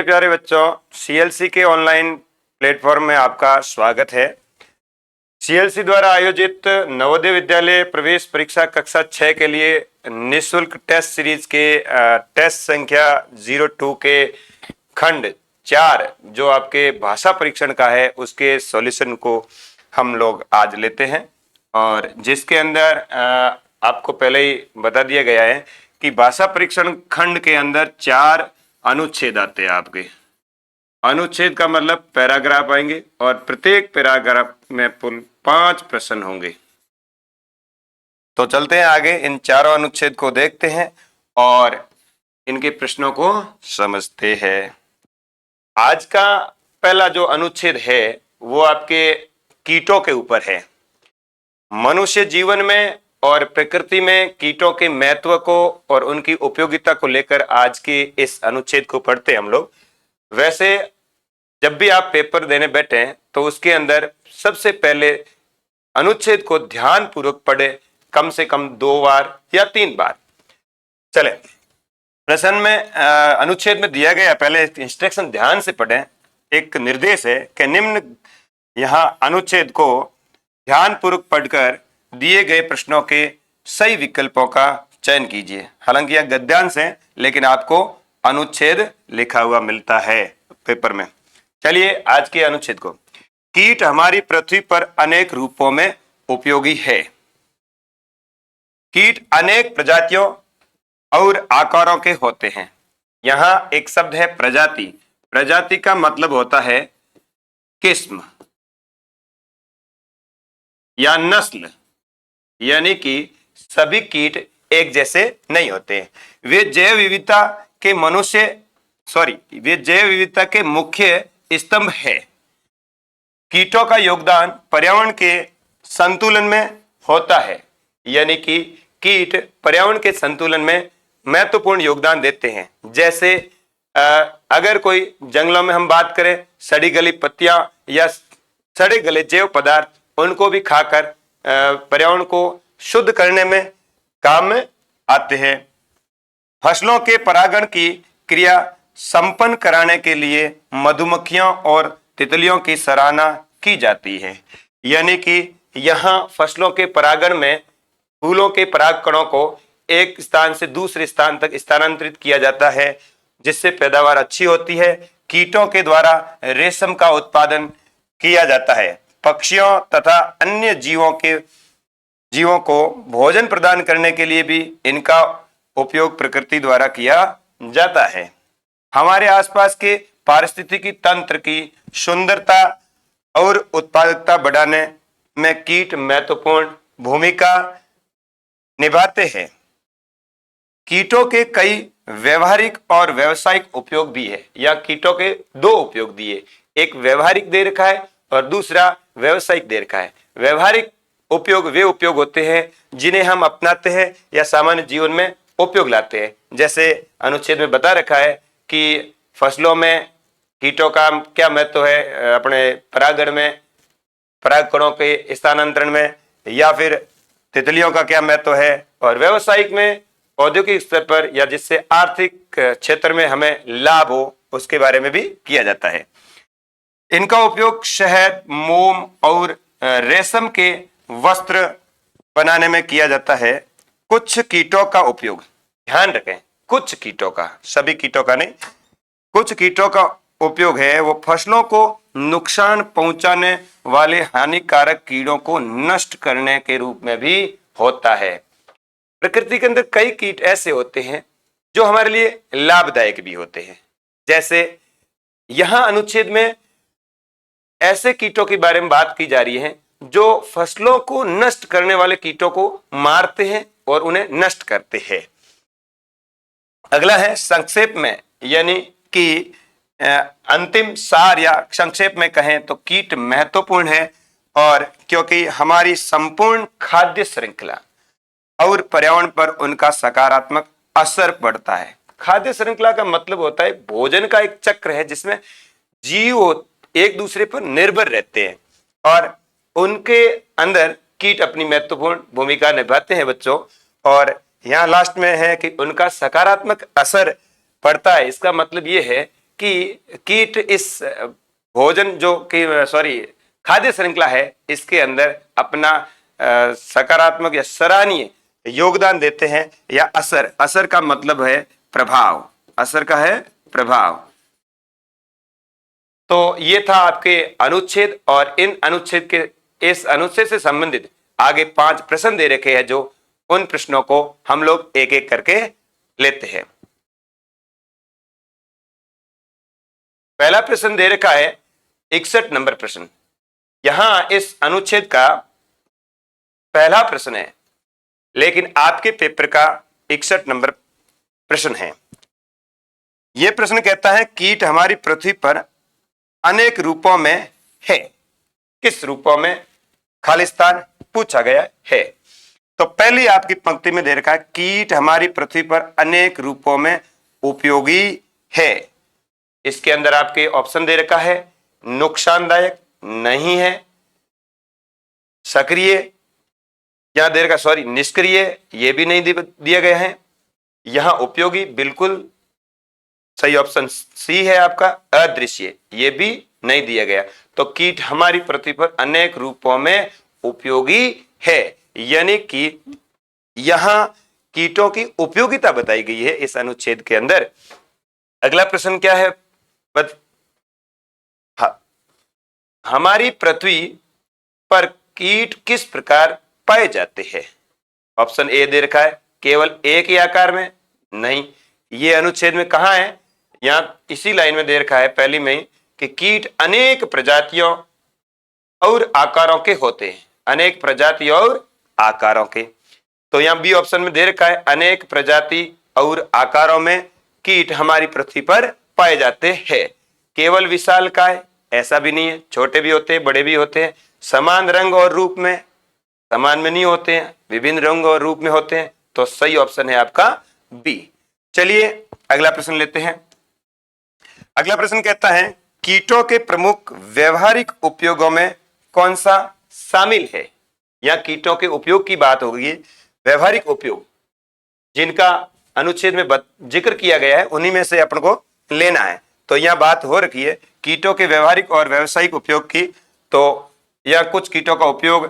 प्यारे बच्चों, सीएलसी के ऑनलाइन प्लेटफॉर्म में आपका स्वागत है। सीएलसी द्वारा आयोजित नवोदय विद्यालय प्रवेश परीक्षा कक्षा 6 के लिए निःशुल्क टेस्ट सीरीज के टेस्ट संख्या 02 के खंड 4 जो आपके भाषा परीक्षण का है उसके सॉल्यूशन को हम लोग आज लेते हैं। और जिसके अंदर आपको पहले ही बता दिया गया है कि भाषा परीक्षण खंड के अंदर 4 अनुच्छेद आते हैं। आपके अनुच्छेद का मतलब पैराग्राफ आएंगे और प्रत्येक पैराग्राफ में कुल 5 प्रश्न होंगे। तो चलते हैं आगे, इन चारों अनुच्छेद को देखते हैं और इनके प्रश्नों को समझते हैं। आज का पहला जो अनुच्छेद है वो आपके कीटों के ऊपर है। मनुष्य जीवन में और प्रकृति में कीटों के महत्व को और उनकी उपयोगिता को लेकर आज के इस अनुच्छेद को पढ़ते हैं हम लोग। वैसे जब भी आप पेपर देने बैठे तो उसके अंदर सबसे पहले अनुच्छेद को ध्यान पूर्वक पढ़े, कम से कम 2 बार या 3 बार। चले, प्रश्न में अनुच्छेद में दिया गया पहले इंस्ट्रक्शन ध्यान से पढ़ें। एक निर्देश है कि निम्न यहाँ अनुच्छेद को ध्यान पूर्वक पढ़कर दिए गए प्रश्नों के सही विकल्पों का चयन कीजिए। हालांकि यह गद्यांश है लेकिन आपको अनुच्छेद लिखा हुआ मिलता है पेपर में। चलिए आज के अनुच्छेद को। कीट हमारी पृथ्वी पर अनेक रूपों में उपयोगी है। कीट अनेक प्रजातियों और आकारों के होते हैं। यहां एक शब्द है प्रजाति। प्रजाति का मतलब होता है किस्म या नस्ल, यानी कि सभी कीट एक जैसे नहीं होते। वे जैव विविधता के मुख्य स्तंभ है। कीटों का योगदान पर्यावरण के संतुलन में होता है, यानी कि कीट पर्यावरण के संतुलन में महत्वपूर्ण योगदान देते हैं। जैसे अगर कोई जंगलों में हम बात करें, सड़ी गली पत्तियां या सड़े गले जैव पदार्थ, उनको भी खाकर पर्यावरण को शुद्ध करने में काम में आते हैं। फसलों के परागण की क्रिया संपन्न कराने के लिए मधुमक्खियों और तितलियों की सराहना की जाती है। यानी कि यहाँ फसलों के परागण में फूलों के परागकणों को एक स्थान से दूसरे स्थान तक स्थानांतरित किया जाता है, जिससे पैदावार अच्छी होती है। कीटों के द्वारा रेशम का उत्पादन किया जाता है। पक्षियों तथा अन्य जीवों को भोजन प्रदान करने के लिए भी इनका उपयोग प्रकृति द्वारा किया जाता है। हमारे आसपास के पारिस्थितिकी तंत्र की सुंदरता और उत्पादकता बढ़ाने में कीट महत्वपूर्ण भूमिका निभाते हैं। कीटों के कई व्यवहारिक और व्यावसायिक उपयोग भी है, या कीटों के 2 उपयोग दिए, एक व्यवहारिक दे रखा है और दूसरा व्यावसायिक दे रखा है। व्यवहारिक उपयोग वे उपयोग होते हैं जिन्हें हम अपनाते हैं या सामान्य जीवन में उपयोग लाते हैं। जैसे अनुच्छेद में बता रखा है कि फसलों में कीटों का क्या महत्व है, अपने परागण में, परागकणों के स्थानांतरण में, या फिर तितलियों का क्या महत्व है, और व्यावसायिक में औद्योगिक स्तर पर या जिससे आर्थिक क्षेत्र में हमें लाभ हो उसके बारे में भी किया जाता है। इनका उपयोग शहद, मोम और रेशम के वस्त्र बनाने में किया जाता है। कुछ कीटों का उपयोग, ध्यान रखें, कुछ कीटों का, सभी कीटों का नहीं, कुछ कीटों का उपयोग है वो फसलों को नुकसान पहुंचाने वाले हानिकारक कीड़ों को नष्ट करने के रूप में भी होता है। प्रकृति के अंदर कई कीट ऐसे होते हैं जो हमारे लिए लाभदायक भी होते हैं। जैसे यहां अनुच्छेद में ऐसे कीटों के बारे में बात की जा रही है जो फसलों को नष्ट करने वाले कीटों को मारते हैं और उन्हें नष्ट करते हैं। अगला है संक्षेप में, यानी कि अंतिम सार या संक्षेप में कहें तो कीट महत्वपूर्ण है, और क्योंकि हमारी संपूर्ण खाद्य श्रृंखला और पर्यावरण पर उनका सकारात्मक असर पड़ता है। खाद्य श्रृंखला का मतलब होता है भोजन का एक चक्र है जिसमें जीव एक दूसरे पर निर्भर रहते हैं और उनके अंदर कीट अपनी महत्वपूर्ण भूमिका निभाते हैं बच्चों। और यहाँ लास्ट में है कि उनका सकारात्मक असर पड़ता है। इसका मतलब ये है कि कीट इस भोजन जो कि खाद्य श्रृंखला है इसके अंदर अपना सकारात्मक या सराहनीय योगदान देते हैं, या असर का मतलब है प्रभाव, असर का है प्रभाव। तो ये था आपके अनुच्छेद, और इस अनुच्छेद से संबंधित आगे 5 प्रश्न दे रखे हैं, जो उन प्रश्नों को हम लोग एक एक करके लेते हैं। पहला प्रश्न दे रखा है 61 नंबर प्रश्न। यहां इस अनुच्छेद का पहला प्रश्न है, लेकिन आपके पेपर का 61 नंबर प्रश्न है। यह प्रश्न कहता है कीट हमारी पृथ्वी पर अनेक रूपों में है। किस रूपों में? खालिस्तान पूछा गया है। तो पहली आपकी पंक्ति में दे रखा है कीट हमारी पृथ्वी पर अनेक रूपों में उपयोगी है। इसके अंदर आपके ऑप्शन दे रखा है नुकसानदायक नहीं है, सक्रिय, यहां दे रखा निष्क्रिय, यह भी नहीं दिया गया है। यहां उपयोगी बिल्कुल सही ऑप्शन सी है आपका। अदृश्य, यह भी नहीं दिया गया। तो कीट हमारी पृथ्वी पर अनेक रूपों में उपयोगी है, यानी कि यहां कीटों की उपयोगिता बताई गई है इस अनुच्छेद के अंदर। अगला प्रश्न क्या है? हमारी पृथ्वी पर कीट किस प्रकार पाए जाते हैं? ऑप्शन ए दे रखा है केवल एक ही आकार में। नहीं, ये अनुच्छेद में कहां है? यहां इसी लाइन में दे रखा है पहली में ही कि कीट अनेक प्रजातियों और आकारों के होते हैं। अनेक प्रजातियों और आकारों के। तो यहां बी ऑप्शन में दे रखा है अनेक प्रजाति और आकारों में कीट हमारी पृथ्वी पर पाए जाते हैं। केवल विशालकाय, ऐसा भी नहीं है, छोटे भी होते हैं, बड़े भी होते हैं। समान रंग और रूप में, समान में नहीं होते हैं, विभिन्न रंग और रूप में होते हैं। तो सही ऑप्शन है आपका बी। चलिए अगला प्रश्न लेते हैं। अगला प्रश्न कहता है कीटों के प्रमुख व्यवहारिक उपयोगों में कौन सा शामिल है? या कीटों के उपयोग की बात होगी। व्यवहारिक उपयोग जिनका अनुच्छेद में जिक्र किया गया है उन्हीं में से अपन को लेना है। तो यह बात हो रखी है कीटों के व्यवहारिक और व्यावसायिक उपयोग की। तो यह कुछ कीटों का उपयोग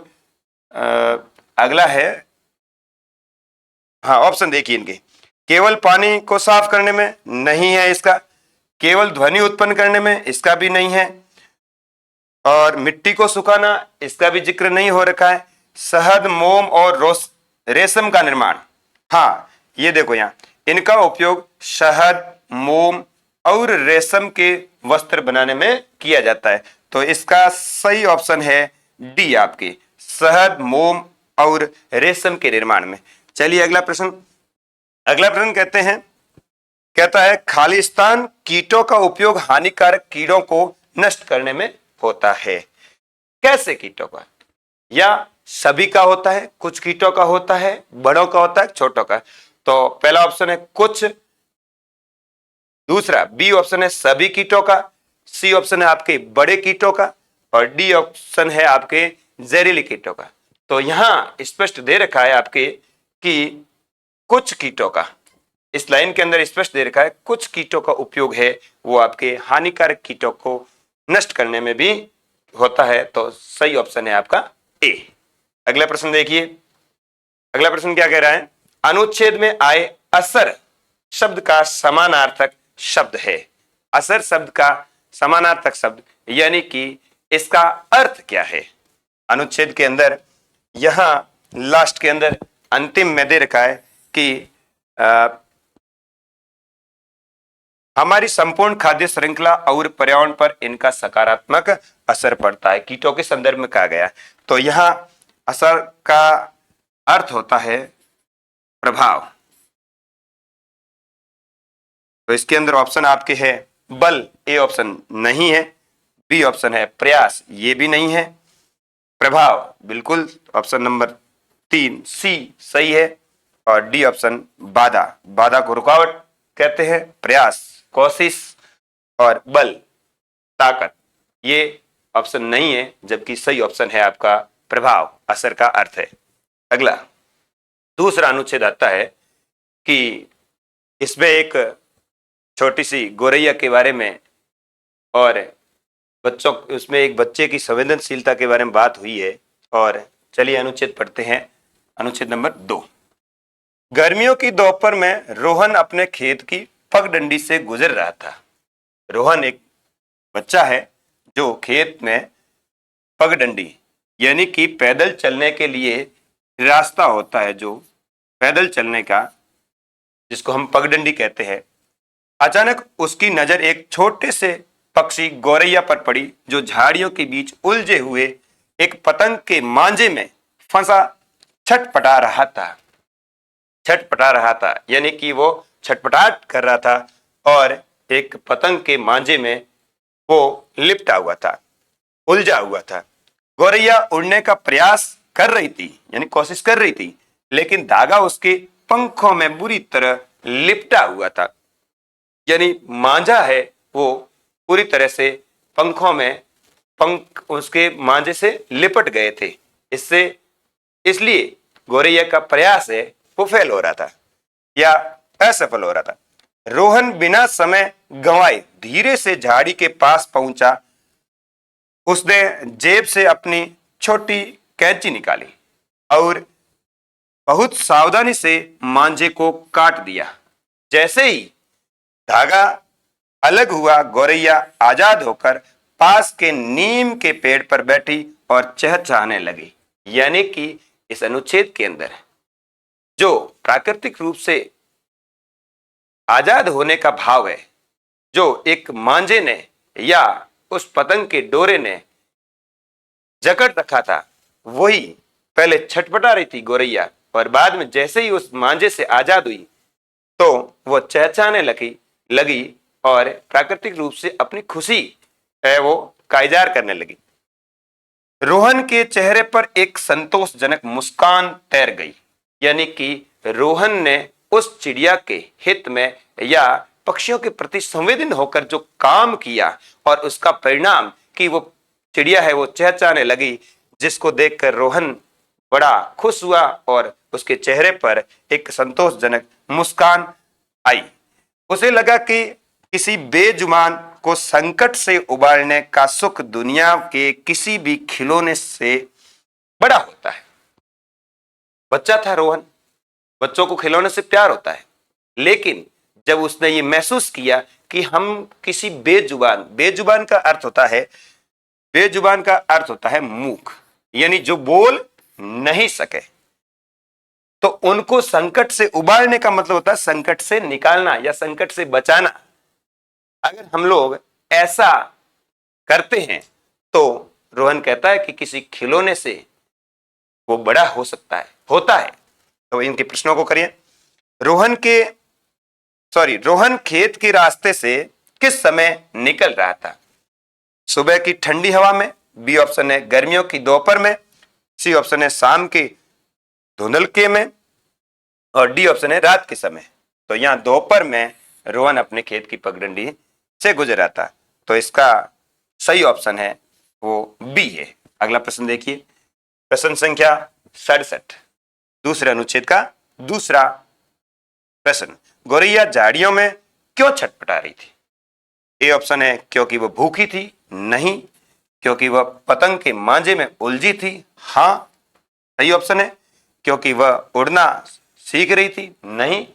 अगला है। हाँ, ऑप्शन देखिए इनके। केवल पानी को साफ करने में नहीं है इसका। केवल ध्वनि उत्पन्न करने में इसका भी नहीं है। और मिट्टी को सुखाना, इसका भी जिक्र नहीं हो रखा है। शहद, मोम और रेशम का निर्माण, हाँ ये देखो यहाँ इनका उपयोग शहद, मोम और रेशम के वस्त्र बनाने में किया जाता है। तो इसका सही ऑप्शन है डी आपकी, शहद, मोम और रेशम के निर्माण में। चलिए अगला प्रश्न। अगला प्रश्न कहता है खालिस्तान कीटों का उपयोग हानिकारक कीड़ों को नष्ट करने में होता है। कैसे कीटों का? या सभी का होता है, कुछ कीटों का होता है, बड़ों का होता है, छोटों का। तो पहला ऑप्शन है कुछ, दूसरा बी ऑप्शन है सभी कीटों का, सी ऑप्शन है आपके बड़े कीटों का, और डी ऑप्शन है आपके जहरीले कीटों का। तो यहां स्पष्ट दे रखा है आपके कि कुछ कीटों का, इस लाइन के अंदर स्पष्ट दे रखा है कुछ कीटों का उपयोग है वो आपके हानिकारक कीटों को नष्ट करने में भी होता है। तो सही ऑप्शन है आपका ए। अगला प्रश्न देखिए। अगला प्रश्न क्या कह रहा है? अनुच्छेद में आए असर शब्द का समानार्थक शब्द है। असर शब्द का समानार्थक शब्द यानी कि इसका अर्थ क्या है? अनुच्छेद के अंदर यहां लास्ट के अंदर अंतिम में दे रखा है कि हमारी संपूर्ण खाद्य श्रृंखला और पर्यावरण पर इनका सकारात्मक असर पड़ता है। कीटों के संदर्भ में कहा गया। तो यहां असर का अर्थ होता है प्रभाव। तो इसके अंदर ऑप्शन आपके है बल, ए ऑप्शन नहीं है। बी ऑप्शन है प्रयास, ये भी नहीं है। प्रभाव बिल्कुल ऑप्शन नंबर 3 सी सही है। और डी ऑप्शन बाधा, बाधा को रुकावट कहते हैं, प्रयास कोशिश, और बल ताकत, ये ऑप्शन नहीं है। जबकि सही ऑप्शन है आपका प्रभाव, असर का अर्थ है। अगला दूसरा अनुच्छेद आता है कि इसमें एक छोटी सी गौरैया के बारे में और बच्चों उसमें एक बच्चे की संवेदनशीलता के बारे में बात हुई है। और चलिए अनुच्छेद पढ़ते हैं। अनुच्छेद नंबर 2। गर्मियों की दोपहर में रोहन अपने खेत की पगडंडी से गुजर रहा था। रोहन एक बच्चा है जो खेत में पगडंडी यानी कि पैदल चलने के लिए रास्ता होता है, जो पैदल चलने का, जिसको हम पगडंडी कहते हैं। अचानक उसकी नजर एक छोटे से पक्षी गौरैया पर पड़ी जो झाड़ियों के बीच उलझे हुए एक पतंग के मांझे में फंसा छटपटा रहा था यानी कि वो छटपटाहट कर रहा था और एक पतंग के मांझे में वो लिपटा हुआ था, उलझा हुआ था। गौरैया उड़ने का प्रयास कर रही थी यानी कोशिश कर रही थी, लेकिन धागा उसके पंखों में बुरी तरह लिपटा हुआ था। यानी मांझा है वो पूरी तरह से पंखों में, पंख उसके मांझे से लिपट गए थे। इसलिए गौरैया का प्रयास है वो फेल हो रहा था या असफल हो रहा था। रोहन बिना समय गंवाए धीरे से झाड़ी के पास पहुंचा। उसने जेब से अपनी छोटी कैंची निकाली और बहुत सावधानी से मांझे को काट दिया। जैसे ही धागा अलग हुआ, गौरैया आजाद होकर पास के नीम के पेड़ पर बैठी और चहचहाने लगी। यानी कि इस अनुच्छेद के अंदर जो प्राकृतिक रूप से आजाद होने का भाव है, जो एक मांझे ने या उस पतंग के डोरे ने जकड़ रखा था, वही पहले छटपटा रही थी गौरैया, और बाद में जैसे ही उस मांझे से आजाद हुई तो वो चहचहाने लगी और प्राकृतिक रूप से अपनी खुशी है वो का इजहार करने लगी। रोहन के चेहरे पर एक संतोषजनक मुस्कान तैर गई। यानी कि रोहन ने उस चिड़िया के हित में या पक्षियों के प्रति संवेदन होकर जो काम किया और उसका परिणाम कि वो चिड़िया है वो चहचहाने लगी, जिसको देखकर रोहन बड़ा खुश हुआ और उसके चेहरे पर एक संतोषजनक मुस्कान आई। उसे लगा कि किसी बेजुबान को संकट से उबारने का सुख दुनिया के किसी भी खिलौने से बड़ा होता है। बच्चा था रोहन, बच्चों को खिलौने से प्यार होता है, लेकिन जब उसने ये महसूस किया कि हम किसी बेजुबान का अर्थ होता है मूक, यानी जो बोल नहीं सके, तो उनको संकट से उबारने का मतलब होता है संकट से निकालना या संकट से बचाना। अगर हम लोग ऐसा करते हैं तो रोहन कहता है कि किसी खिलौने से वो बड़ा होता है। तो इनके प्रश्नों को करिए। रोहन खेत के रास्ते से किस समय निकल रहा था? सुबह की ठंडी हवा में, बी ऑप्शन है गर्मियों की दोपहर में, सी ऑप्शन है शाम के धुंधलके में, और डी ऑप्शन है रात के समय। तो यहां दोपहर में रोहन अपने खेत की पगडंडी से गुजर रहा था, तो इसका सही ऑप्शन है वो बी है। अगला प्रश्न देखिए, प्रश्न संख्या 67, दूसरे अनुच्छेद का दूसरा प्रश्न। गौरैया झाड़ियों में क्यों छटपटा रही थी? ए ऑप्शन है क्योंकि वह भूखी थी, नहीं। क्योंकि वह पतंग के मांझे में उलझी थी, हाँ। सही ऑप्शन है क्योंकि वह उड़ना सीख रही थी, नहीं।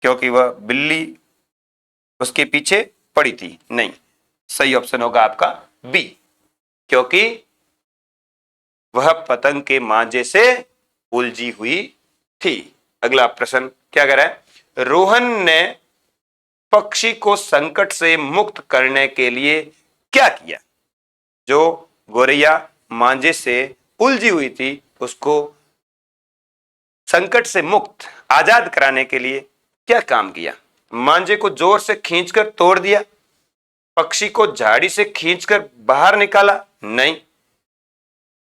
क्योंकि वह बिल्ली उसके पीछे पड़ी थी, नहीं। सही ऑप्शन होगा आपका बी, क्योंकि वह पतंग के मांझे से उलझी हुई थी। अगला प्रश्न क्या कह रहा है? रोहन ने पक्षी को संकट से मुक्त करने के लिए क्या किया? जो गौरैया मांझे से उलझी हुई थी उसको संकट से मुक्त आजाद कराने के लिए क्या काम किया? मांझे को जोर से खींचकर तोड़ दिया, पक्षी को झाड़ी से खींचकर बाहर निकाला, नहीं।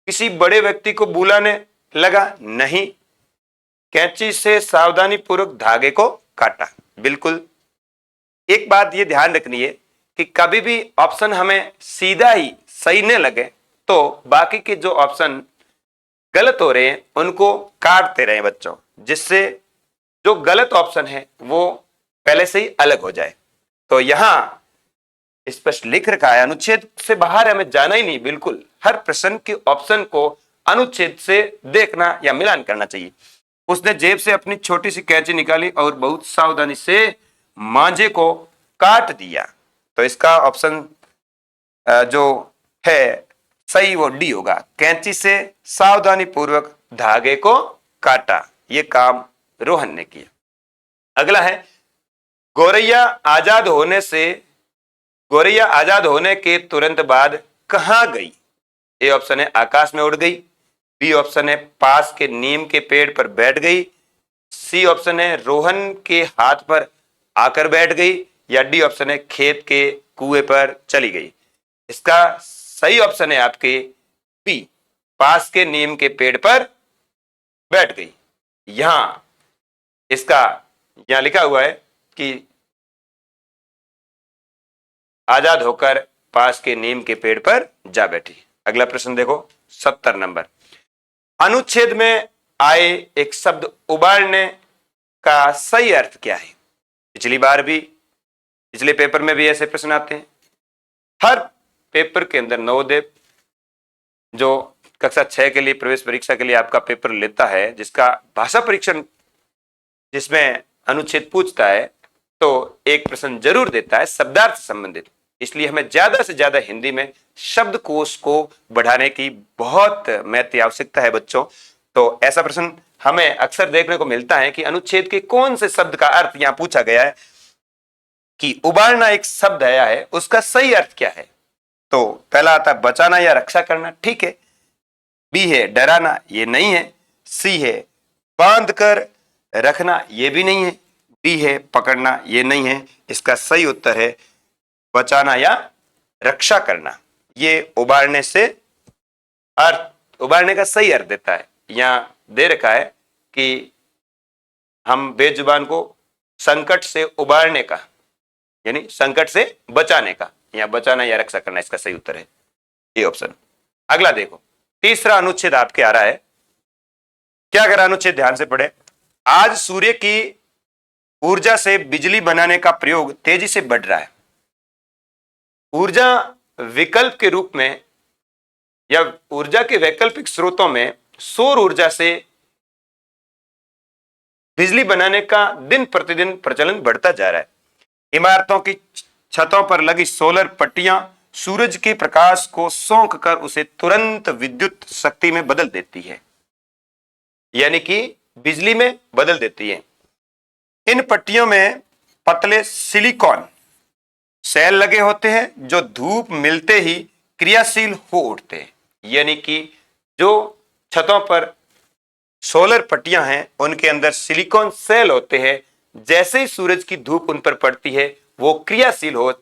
किसी बड़े व्यक्ति को बुलाने लगा, नहीं। कैंची से सावधानी पूर्वक धागे को काटा, बिल्कुल। एक बात ये ध्यान रखनी है कि कभी भी ऑप्शन हमें सीधा ही सही न लगे तो बाकी के जो ऑप्शन गलत हो रहे हैं उनको काटते रहें बच्चों, जिससे जो गलत ऑप्शन है वो पहले से ही अलग हो जाए। तो यहां स्पष्ट लिख रखा है, अनुच्छेद से बाहर हमें जाना ही नहीं, बिल्कुल हर प्रश्न के ऑप्शन को अनुच्छेद से देखना या मिलान करना चाहिए। उसने जेब से अपनी छोटी सी कैंची निकाली और बहुत सावधानी से मांझे को काट दिया। तो इसका ऑप्शन जो है सही वो डी होगा, कैंची से सावधानी पूर्वक धागे को काटा। ये काम रोहन ने किया। अगला है, गौरैया आजाद होने के तुरंत बाद कहां गई? ए ऑप्शन है आकाश में उड़ गई, बी ऑप्शन है पास के नीम के पेड़ पर बैठ गई, सी ऑप्शन है रोहन के हाथ पर आकर बैठ गई, या डी ऑप्शन है खेत के कुएं पर चली गई। इसका सही ऑप्शन है आपके बी, पास के नीम के पेड़ पर बैठ गई। यहां लिखा हुआ है कि आजाद होकर पास के नीम के पेड़ पर जा बैठी। अगला प्रश्न देखो 70 नंबर, अनुच्छेद में आए एक शब्द उबाड़ने का सही अर्थ क्या है? पिछले पेपर में भी ऐसे प्रश्न आते हैं। हर पेपर के अंदर नवोदय जो कक्षा 6 के लिए प्रवेश परीक्षा के लिए आपका पेपर लेता है, जिसका भाषा परीक्षण जिसमें अनुच्छेद पूछता है, तो एक प्रश्न जरूर देता है शब्दार्थ संबंधित। इसलिए हमें ज्यादा से ज्यादा हिंदी में शब्दकोश को बढ़ाने की बहुत महत्व आवश्यकता है बच्चों। तो ऐसा प्रश्न हमें अक्सर देखने को मिलता है कि अनुच्छेद के कौन से शब्द का अर्थ यहां पूछा गया है, कि उबाड़ना एक शब्द आया है, उसका सही अर्थ क्या है? तो पहला आता है बचाना या रक्षा करना, ठीक है। बी है डराना, ये नहीं है। सी है बांध कर रखना, ये भी नहीं है। डी है पकड़ना, ये नहीं है। इसका सही उत्तर है बचाना या रक्षा करना। ये उबाड़ने का सही अर्थ देता है। यहां दे रखा है कि हम बेजुबान को संकट से उबारने का, यानी संकट से बचाने का, या बचाना या रक्षा करना, इसका सही उत्तर है ये ऑप्शन। अगला देखो, तीसरा अनुच्छेद आपके आ रहा है। क्या अगर अनुच्छेद ध्यान से पढ़े, आज सूर्य की ऊर्जा से बिजली बनाने का प्रयोग तेजी से बढ़ रहा है। ऊर्जा विकल्प के रूप में या ऊर्जा के वैकल्पिक स्रोतों में सौर ऊर्जा से बिजली बनाने का दिन प्रतिदिन प्रचलन बढ़ता जा रहा है। इमारतों की छतों पर लगी सोलर पट्टियां सूरज के प्रकाश को सोख कर उसे तुरंत विद्युत शक्ति में बदल देती है, यानी कि बिजली में बदल देती है। इन पट्टियों में पतले सिलिकॉन सेल लगे होते हैं जो धूप मिलते ही क्रियाशील हो उठते हैं, यानी कि जो छतों पर सोलर पट्टियां हैं उनके अंदर सिलिकॉन सेल होते हैं। जैसे ही सूरज की धूप उन पर पड़ती है वो क्रियाशील हो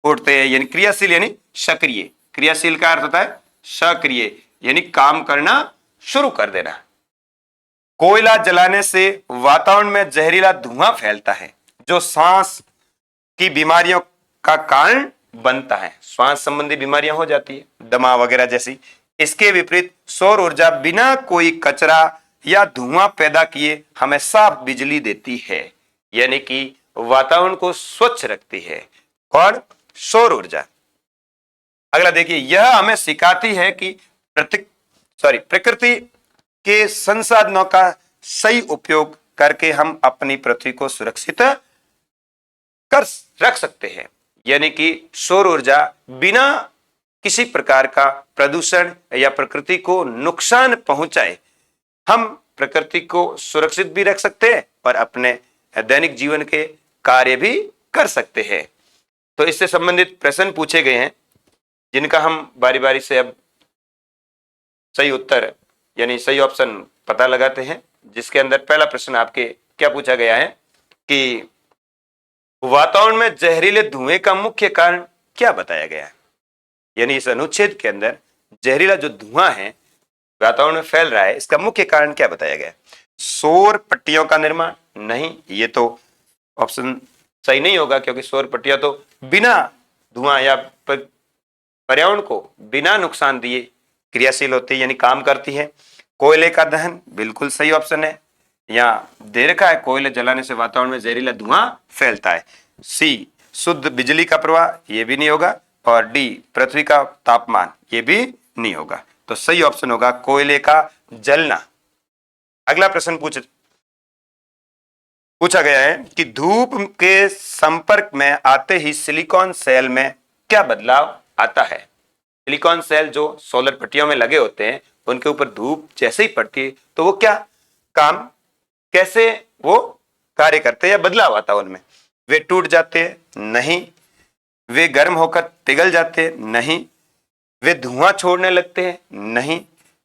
उठते हैं, यानी क्रियाशील यानी सक्रिय। क्रियाशील का अर्थ होता है सक्रिय, यानी काम करना शुरू कर देना। कोयला जलाने से वातावरण में जहरीला धुआं फैलता है जो सांस की बीमारियों का कारण बनता है। श्वास संबंधी बीमारियां हो जाती है, दमा वगैरह जैसी। इसके विपरीत सौर ऊर्जा बिना कोई कचरा या धुआं पैदा किए हमें साफ बिजली देती है, यानी कि वातावरण को स्वच्छ रखती है। कौन? सौर ऊर्जा। अगला देखिए, यह हमें सिखाती है कि प्रकृति के संसाधनों का सही उपयोग करके हम अपनी पृथ्वी को सुरक्षित रख सकते हैं, यानी कि सौर ऊर्जा बिना किसी प्रकार का प्रदूषण या प्रकृति को नुकसान पहुंचाए हम प्रकृति को सुरक्षित भी रख सकते हैं और अपने दैनिक जीवन के कार्य भी कर सकते हैं। तो इससे संबंधित प्रश्न पूछे गए हैं जिनका हम बारी बारी से अब सही उत्तर यानी सही ऑप्शन पता लगाते हैं। जिसके अंदर पहला प्रश्न आपके क्या पूछा गया है कि वातावरण में जहरीले धुएं का मुख्य कारण क्या बताया गया है, यानी इस अनुच्छेद के अंदर जहरीला जो धुआं है वातावरण में फैल रहा है इसका मुख्य कारण क्या बताया गया है। सौर पट्टियों का निर्माण, नहीं, ये तो ऑप्शन सही नहीं होगा क्योंकि सौर पट्टियां तो बिना धुआं या पर्यावरण को बिना नुकसान दिए क्रियाशील होती है, यानी काम करती है। कोयले का दहन बिल्कुल सही ऑप्शन है। यहाँ दे रखा है कोयले जलाने से वातावरण में जहरीला धुआं फैलता है। सी शुद्ध बिजली का प्रवाह, ये भी नहीं होगा, और डी पृथ्वी का तापमान, ये भी नहीं होगा। तो सही ऑप्शन होगा कोयले का जलना। अगला प्रश्न पूछा गया है कि धूप के संपर्क में आते ही सिलिकॉन सेल में क्या बदलाव आता है। सिलिकॉन सेल जो सोलर पट्टियों में लगे होते हैं, उनके ऊपर धूप जैसे ही पड़ती है तो वो क्या काम, कैसे वो कार्य करते हैं या बदलाव आता है उनमें। वे टूट जाते हैं? नहीं। वे गर्म होकर पिघल जाते हैं? नहीं। वे धुआं छोड़ने लगते हैं? नहीं।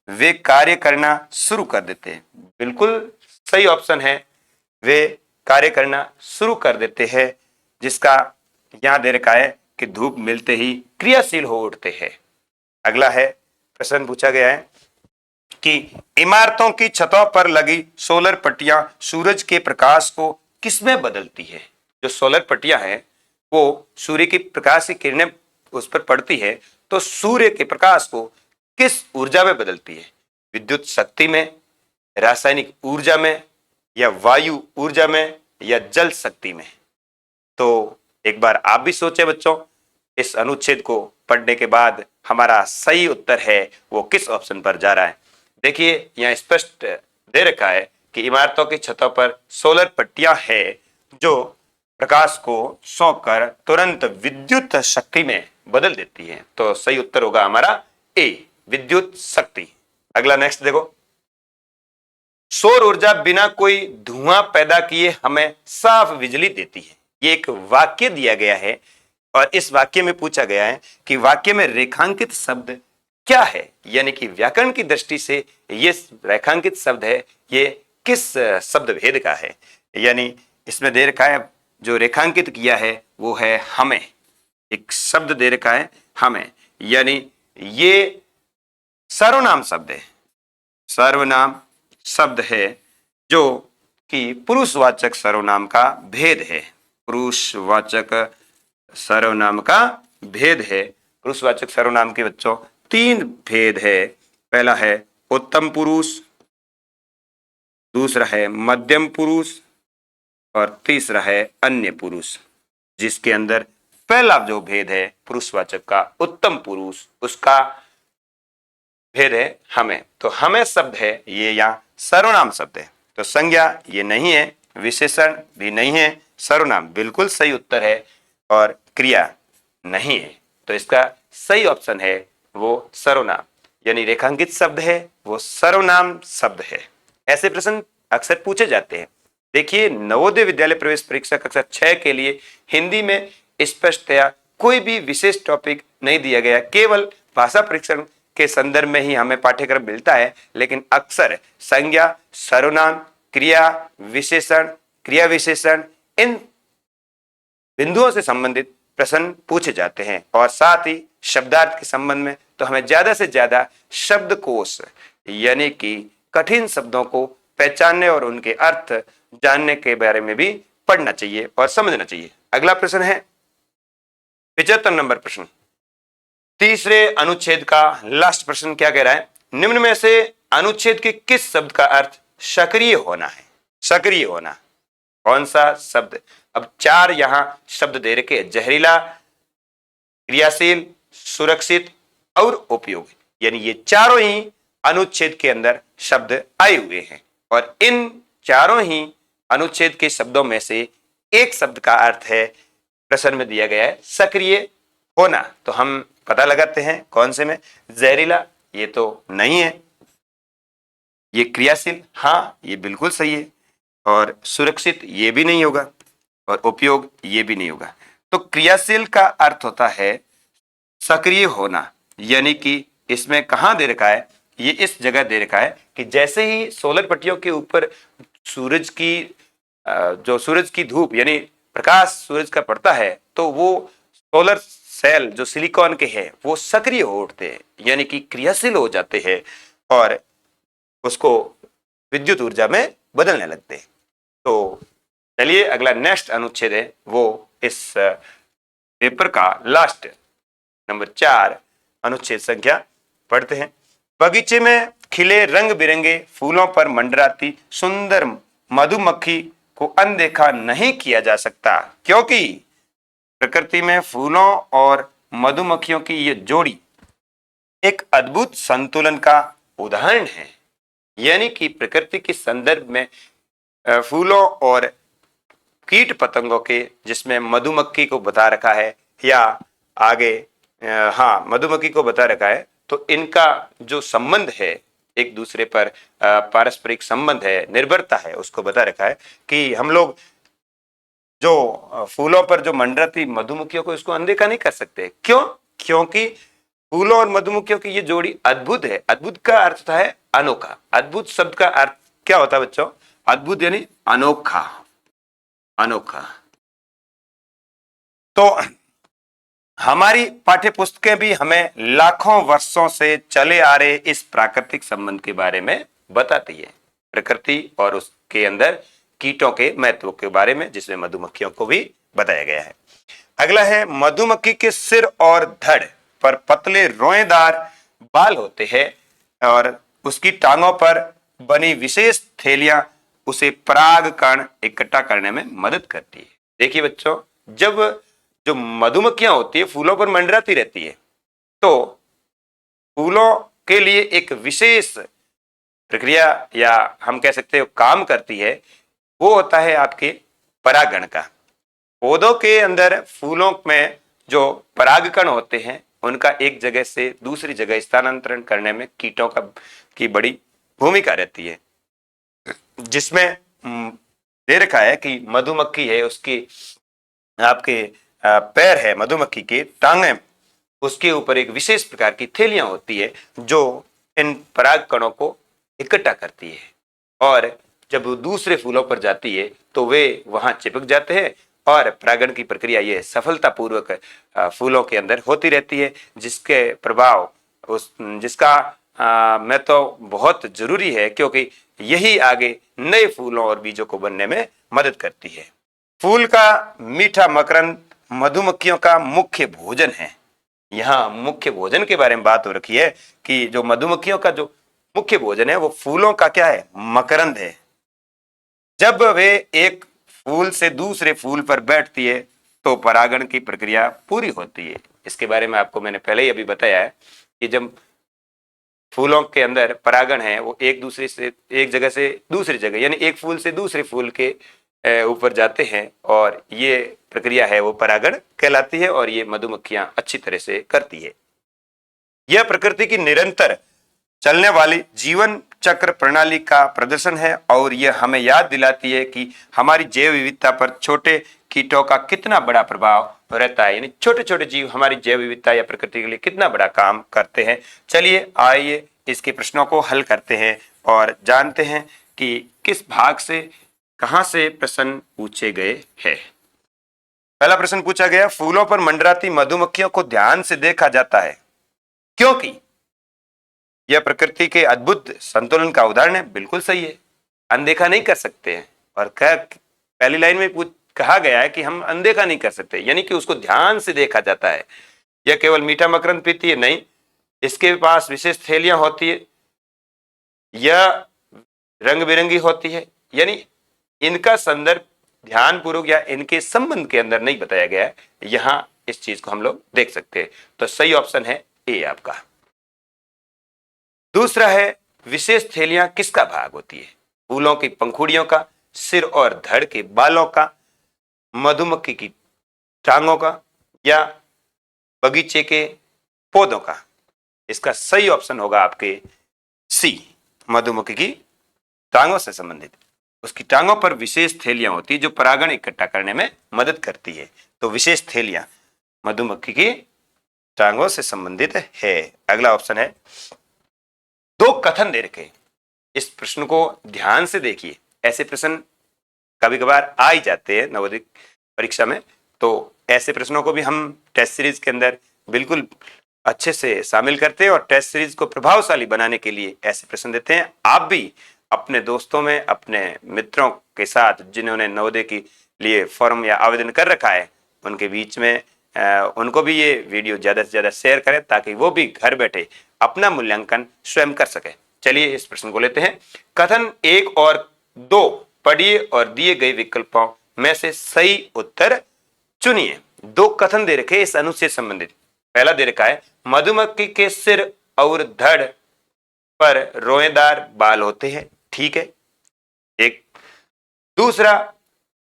वे कार्य करना शुरू कर देते हैं? बिल्कुल सही ऑप्शन है, वे कार्य करना शुरू कर देते हैं, जिसका यहां दे रखा है कि धूप मिलते ही क्रियाशील हो उठते हैं। अगला है, प्रश्न पूछा गया है कि इमारतों की छतों पर लगी सोलर पट्टियां सूरज के प्रकाश को किसमें बदलती है। जो सोलर पट्टियां हैं वो सूर्य की प्रकाश की किरणें उस पर पड़ती है, तो सूर्य के प्रकाश को किस ऊर्जा में बदलती है। विद्युत शक्ति में, रासायनिक ऊर्जा में, या वायु ऊर्जा में, या जल शक्ति में। तो एक बार आप भी सोचें बच्चों, इस अनुच्छेद को पढ़ने के बाद हमारा सही उत्तर है वो किस ऑप्शन पर जा रहा है। देखिए यहाँ स्पष्ट दे रखा है कि इमारतों की छतों पर सोलर पट्टियां है जो प्रकाश को सोखकर तुरंत विद्युत शक्ति में बदल देती है। तो सही उत्तर होगा हमारा ए, विद्युत शक्ति। अगला नेक्स्ट देखो, सौर ऊर्जा बिना कोई धुआं पैदा किए हमें साफ बिजली देती है। ये एक वाक्य दिया गया है और इस वाक्य में पूछा गया है कि वाक्य में रेखांकित शब्द क्या है, यानी कि व्याकरण की दृष्टि से ये रेखांकित शब्द है, ये किस शब्द भेद का है। यानी इसमें दे रखा है, जो रेखांकित किया है वो है हमें, एक शब्द दे रखा है हमें, यानी ये सर्वनाम शब्द है, सर्वनाम शब्द है जो कि पुरुषवाचक सर्वनाम का भेद है। पुरुषवाचक सर्वनाम का भेद है। पुरुषवाचक सर्वनाम के बच्चों 3 भेद है। पहला है उत्तम पुरुष, दूसरा है मध्यम पुरुष, और तीसरा है अन्य पुरुष। जिसके अंदर पहला जो भेद है पुरुषवाचक का उत्तम पुरुष, उसका भेद है हमें। तो हमें शब्द है ये यहाँ सर्वनाम शब्द है। तो संज्ञा ये नहीं है, विशेषण भी नहीं है, सर्वनाम बिल्कुल सही उत्तर है, और क्रिया नहीं है। तो इसका सही ऑप्शन है वो सर्वनाम, यानी रेखांकित शब्द है वो सर्वनाम शब्द है। ऐसे प्रश्न अक्सर पूछे जाते हैं। देखिए नवोदय विद्यालय प्रवेश परीक्षा कक्षा 6 के लिए हिंदी में स्पष्टतया कोई भी विशेष टॉपिक नहीं दिया गया, केवल भाषा परीक्षण के संदर्भ में ही हमें पाठ्यक्रम मिलता है। लेकिन अक्सर संज्ञा, सर्वनाम, क्रिया विशेषण, क्रिया विशेषण, इन बिंदुओं से संबंधित प्रश्न पूछे जाते हैं। और साथ ही शब्दार्थ के संबंध में तो हमें ज्यादा से ज्यादा शब्दकोश, यानी कि कठिन शब्दों को पहचानने और उनके अर्थ जानने के बारे में भी पढ़ना चाहिए और समझना चाहिए। अगला प्रश्न है 75 नंबर प्रश्न, तीसरे अनुच्छेद का लास्ट प्रश्न क्या कह रहा है। निम्न में से अनुच्छेद के किस शब्द का अर्थ सक्रिय होना है। सक्रिय होना कौन सा शब्द। अब 4 यहां शब्द दे रखे, जहरीला, क्रियाशील, सुरक्षित और उपयोग, यानी ये चारों ही अनुच्छेद के अंदर शब्द आए हुए हैं। और इन चारों ही अनुच्छेद के शब्दों में से एक शब्द का अर्थ है, प्रश्न में दिया गया है सक्रिय होना। तो हम पता लगाते हैं कौन से में। जहरीला ये तो नहीं है, ये क्रियाशील हाँ ये बिल्कुल सही है, और सुरक्षित ये भी नहीं होगा, और उपयोग ये भी नहीं होगा। तो क्रियाशील का अर्थ होता है सक्रिय होना, यानी कि इसमें कहां दे रखा है, ये इस जगह दे रखा है कि जैसे ही सोलर पट्टियों के ऊपर सूरज की धूप यानी प्रकाश सूरज का पड़ता है, तो वो सोलर सेल जो सिलिकॉन के हैं वो सक्रिय हो उठते हैं, यानी कि क्रियाशील हो जाते हैं और उसको विद्युत ऊर्जा में बदलने लगते हैं। तो चलिए अगला नेक्स्ट अनुच्छेद है वो इस पेपर का लास्ट नंबर 4 अनुच्छेद संख्या पढ़ते हैं। बगीचे में खिले रंग बिरंगे फूलों पर मंडराती सुंदर मधुमक्खी को अनदेखा नहीं किया जा सकता, क्योंकि प्रकृति में फूलों और मधुमक्खियों की ये जोड़ी एक अद्भुत संतुलन का उदाहरण है। यानी कि प्रकृति के संदर्भ में फूलों और कीट पतंगों के, जिसमें मधुमक्खी को बता रखा है या आगे मधुमक्खी को बता रखा है, तो इनका जो संबंध है एक दूसरे पर पारस्परिक संबंध है, निर्भरता है, उसको बता रखा है कि हम लोग जो फूलों पर जो मंडराती मधुमक्खियों को इसको अनदेखा नहीं कर सकते। क्यों? क्योंकि फूलों और मधुमक्खियों की ये जोड़ी अद्भुत है। अद्भुत का अर्थ होता है अनोखा। अद्भुत शब्द का अर्थ क्या होता है बच्चों? अद्भुत यानी अनोखा, अनोखा। तो हमारी पाठ्य पुस्तकें भी हमें लाखों वर्षों से चले आ रहे इस प्राकृतिक संबंध के बारे में बताती है, प्रकृति और उसके अंदर कीटों के महत्व के बारे में, जिसमें मधुमक्खियों को भी बताया गया है। अगला है, मधुमक्खी के सिर और धड़ पर पतले रोएदार बाल होते हैं और उसकी टांगों पर बनी विशेष थैलियां उसे पराग कण इकट्ठा करने में मदद करती है। देखिए बच्चों, जब जो मधुमक्खियां होती है फूलों पर मंडराती रहती है, तो फूलों के लिए एक विशेष प्रक्रिया या हम कह सकते हो काम करती है, वो होता है आपके परागण का। पौधों के अंदर फूलों में जो परागकण होते हैं उनका एक जगह से दूसरी जगह स्थानांतरण करने में कीटों की बड़ी भूमिका रहती है, जिसमें दे रखा है कि मधुमक्खी है, उसकी आपके पैर है, मधुमक्खी के टांगे, उसके ऊपर एक विशेष प्रकार की थैलियां होती है जो इन पराग कणों को इकट्ठा करती है, और जब वो दूसरे फूलों पर जाती है तो वे वहां चिपक जाते हैं और परागण की प्रक्रिया ये सफलतापूर्वक फूलों के अंदर होती रहती है, जिसके प्रभाव जिसका मैं तो बहुत जरूरी है, क्योंकि यही आगे नए फूलों और बीजों को बनने में मदद करती है। फूल का मीठा मकरंद मधुमक्खियों का मुख्य भोजन है। यहाँ मुख्य भोजन के बारे में बात हो रखी है कि जो मधुमक्खियों का जो मुख्य भोजन है वो फूलों का क्या है? मकरंद है। जब वे एक फूल से दूसरे फूल पर बैठती है तो परागण की प्रक्रिया पूरी होती है। इसके बारे में आपको मैंने पहले ही अभी बताया है कि जब फूलों के अंदर परागण है वो एक दूसरे से, एक जगह से दूसरी जगह, यानी एक फूल से दूसरे फूल के ऊपर जाते हैं, और ये प्रक्रिया है वो परागण कहलाती है, और ये मधुमक्खियां अच्छी तरह से करती है। यह प्रकृति की निरंतर चलने वाली जीवन चक्र प्रणाली का प्रदर्शन है, और यह हमें याद दिलाती है कि हमारी जैव विविधता पर छोटे कीटों का कितना बड़ा प्रभाव रहता है। यानी छोटे छोटे जीव हमारी जैव विविधता या प्रकृति के लिए कितना बड़ा काम करते हैं। चलिए आइए इसके प्रश्नों को हल करते हैं और जानते हैं कि किस भाग से कहां से प्रश्न पूछे गए हैं। पहला प्रश्न पूछा गया, फूलों पर मंडराती मधुमक्खियों को ध्यान से देखा जाता है क्योंकि यह प्रकृति के अद्भुत संतुलन का उदाहरण है। बिल्कुल सही है, अनदेखा नहीं कर सकते हैं। और पहली लाइन में कहा गया है कि हम अनदेखा नहीं कर सकते, यानी कि उसको ध्यान से देखा जाता है। यह केवल मीठा मकरंद पीती है नहीं, इसके पास विशेष थैलियां होती है, यह रंग बिरंगी होती है, यानी इनका संदर्भ ध्यानपूर्वक या इनके संबंध के अंदर नहीं बताया गया है। यहां इस चीज को हम लोग देख सकते हैं। तो सही ऑप्शन है ए आपका। दूसरा है, विशेष थैलियां किसका भाग होती है? फूलों की पंखुड़ियों का, सिर और धड़ के बालों का, मधुमक्खी की टांगों का, या बगीचे के पौधों का? इसका सही ऑप्शन होगा आपके सी, मधुमक्खी की टांगों से संबंधित। उसकी टांगों पर विशेष थैलियां होती है जो परागण इकट्ठा करने में मदद करती है। तो विशेष थैलियां मधुमक्खी की टांगों से संबंधित है। अगला ऑप्शन है, दो कथन दे रखे। इस प्रश्न को ध्यान से देखिए। ऐसे प्रश्न कभी कभार आ ही जाते हैं नवोदय परीक्षा में, तो ऐसे प्रश्नों को भी हम टेस्ट सीरीज के अंदर बिल्कुल अच्छे से शामिल करते हैं और टेस्ट सीरीज को प्रभावशाली बनाने के लिए ऐसे प्रश्न देते हैं। आप भी अपने दोस्तों में, अपने मित्रों के साथ जिन्होंने नवोदय के लिए फॉर्म या आवेदन कर रखा है, उनके बीच में उनको भी ये वीडियो ज्यादा से ज्यादा शेयर करें ताकि वो भी घर बैठे अपना मूल्यांकन स्वयं कर सके। चलिए इस प्रश्न को लेते हैं। कथन 1 और 2 पढ़िए और दिए गए विकल्पों में से सही उत्तर चुनिए। दो कथन दे रखे इस अनुच्छेद संबंधित। पहला दे रखा है मधुमक्खी के सिर और धड़ पर रोएदार बाल होते हैं, ठीक है। एक दूसरा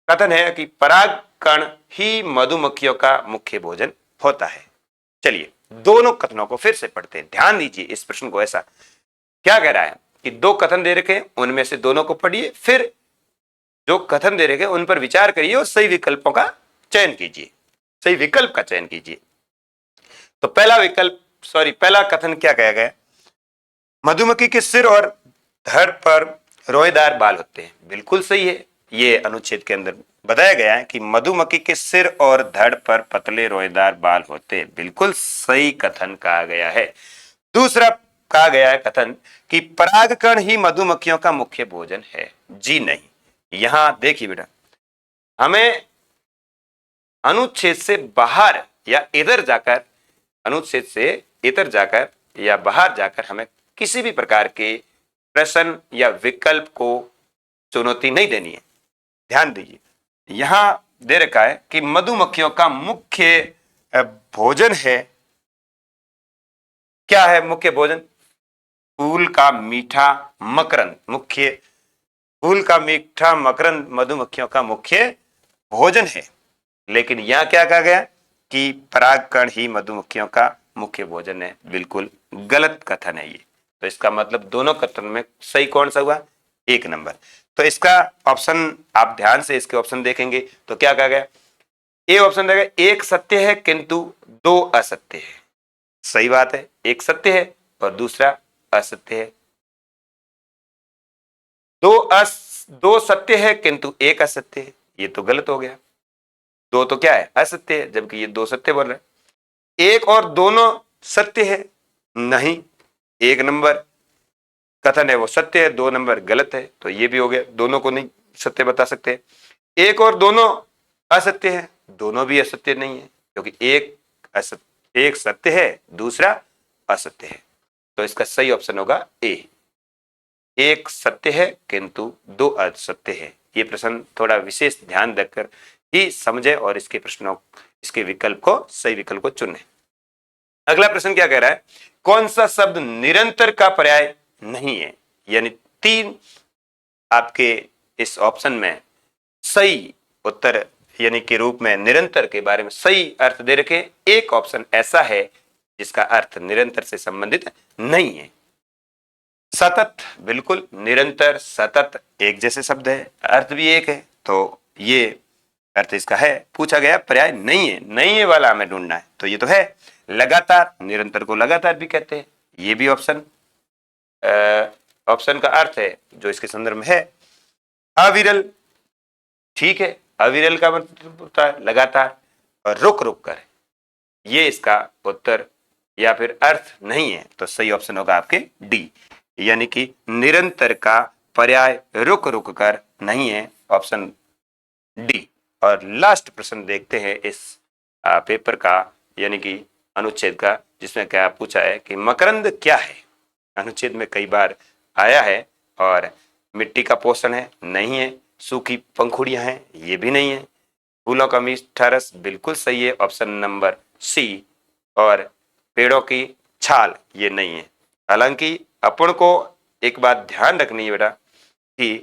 कथन है कि परागकण ही मधुमक्खियों का मुख्य भोजन होता है। चलिए दोनों कथनों को फिर से पढ़ते हैं, ध्यान दीजिए इस प्रश्न को। ऐसा क्या कह रहा है कि दो कथन दे रखे हैं, उनमें से दोनों को पढ़िए, फिर जो कथन दे रखे हैं उन पर विचार करिए और सही विकल्पों का चयन कीजिए, सही विकल्प का चयन कीजिए। तो पहला कथन क्या कहा गया? मधुमक्खी के सिर और धड़ पर रोएदार बाल होते हैं, बिल्कुल सही है। ये अनुच्छेद के अंदर बताया गया है कि मधुमक्खी के सिर और धड़ पर पतले रोएदार बाल होते हैं, बिल्कुल सही कथन कहा गया है। दूसरा कहा गया है कथन कि परागकण ही मधुमक्खियों का मुख्य भोजन है, जी नहीं। यहां देखिए बेटा, हमें अनुच्छेद से बाहर या इधर जाकर, अनुच्छेद से इधर जाकर या बाहर जाकर हमें किसी भी प्रकार के प्रश्न या विकल्प को चुनौती नहीं देनी है। ध्यान दीजिए, यहां दे रखा है कि मधुमक्खियों का मुख्य भोजन है। क्या है मुख्य भोजन? फूल का मीठा मकरंद। मुख्य फूल का मीठा मकरंद मधुमक्खियों का मुख्य भोजन है। लेकिन यहां क्या कहा गया कि परागकण ही मधुमक्खियों का मुख्य भोजन है, बिल्कुल गलत कथन है ये। तो इसका मतलब दोनों कथन में सही कौन सा हुआ? एक नंबर। तो इसका ऑप्शन आप ध्यान से इसके ऑप्शन देखेंगे तो क्या कहा गया? ए ऑप्शन देगा एक सत्य है किंतु दो असत्य है। सही बात है, एक सत्य है और दूसरा असत्य है। दो सत्य है किंतु एक असत्य है, ये तो गलत हो गया। दो तो क्या है? असत्य है, जबकि ये दो सत्य बोल रहे हैं। एक और दोनों सत्य है, नहीं। एक नंबर कथन है वो सत्य है, 2 नंबर गलत है, तो ये भी हो गया, दोनों को नहीं सत्य बता सकते। एक और दोनों असत्य है, दोनों भी असत्य नहीं है, क्योंकि एक सत्य है, दूसरा असत्य है। तो इसका सही ऑप्शन होगा ए, एक सत्य है किंतु दो असत्य है। ये प्रश्न थोड़ा विशेष ध्यान रखकर ही समझे और इसके विकल्प को, सही विकल्प को चुने। अगला प्रश्न क्या कह रहा है? कौन सा शब्द निरंतर का पर्याय नहीं है? यानी 3 आपके इस ऑप्शन में सही उत्तर यानी के रूप में निरंतर के बारे में सही अर्थ दे रखे। एक ऑप्शन ऐसा है जिसका अर्थ निरंतर से संबंधित नहीं है। सतत, बिल्कुल निरंतर सतत एक जैसे शब्द है, अर्थ भी एक है, तो ये अर्थ इसका है। पूछा गया पर्याय नहीं है, नहीं है वाला हमें ढूंढना है, तो ये तो है लगातार। निरंतर को लगातार भी कहते हैं, ये भी ऑप्शन का अर्थ है जो इसके संदर्भ में है। अविरल, ठीक है, अविरल का मतलब होता है लगातार और रुक रुक कर, ये इसका उत्तर या फिर अर्थ नहीं है। तो सही ऑप्शन होगा आपके डी, यानी कि निरंतर का पर्याय रुक रुक कर नहीं है, ऑप्शन डी। और लास्ट प्रश्न देखते हैं इस पेपर का, यानी कि अनुच्छेद का, जिसमें क्या पूछा है कि मकरंद क्या है? अनुच्छेद में कई बार आया है। और मिट्टी का पोषण है, नहीं है। सूखी पंखुड़ियां हैं, ये भी नहीं है। फूलों का मीठा रस, बिल्कुल सही है, ऑप्शन नंबर सी। और पेड़ों की छाल, ये नहीं है। हालांकि अपन को एक बात ध्यान रखनी है बेटा कि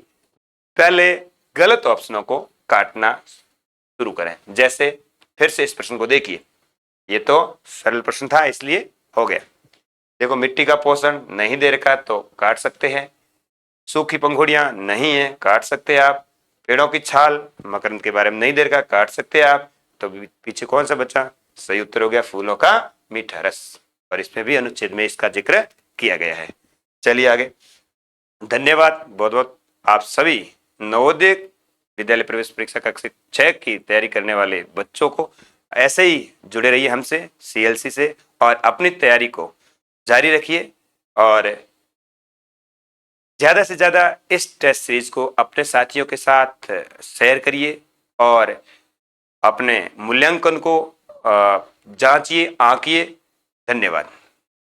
पहले गलत ऑप्शनों को काटना शुरू करें। जैसे फिर से इस प्रश्न को देखिए, ये तो सरल प्रश्न था इसलिए हो गया। देखो, मिट्टी का पोषण नहीं दे रखा तो काट सकते हैं। सूखी पंखुड़ियां नहीं है, काट सकते हैं आप। पेड़ों की छाल मकरंद के बारे में नहीं दे रखा, काट सकते हैं आप। तो पीछे कौन सा बचा? सही उत्तर हो गया फूलों का मीठा रस, और इसमें भी अनुच्छेद में इसका जिक्र किया गया है। चलिए आगे। धन्यवाद बहुत बहुत आप सभी नवोदय विद्यालय प्रवेश परीक्षा कक्षा 6 की तैयारी करने वाले बच्चों को। ऐसे ही जुड़े रहिए हमसे CLC से और अपनी तैयारी को जारी रखिए, और ज्यादा से ज्यादा इस टेस्ट सीरीज को अपने साथियों के साथ शेयर करिए और अपने मूल्यांकन को जांचिए, आंकिए। धन्यवाद।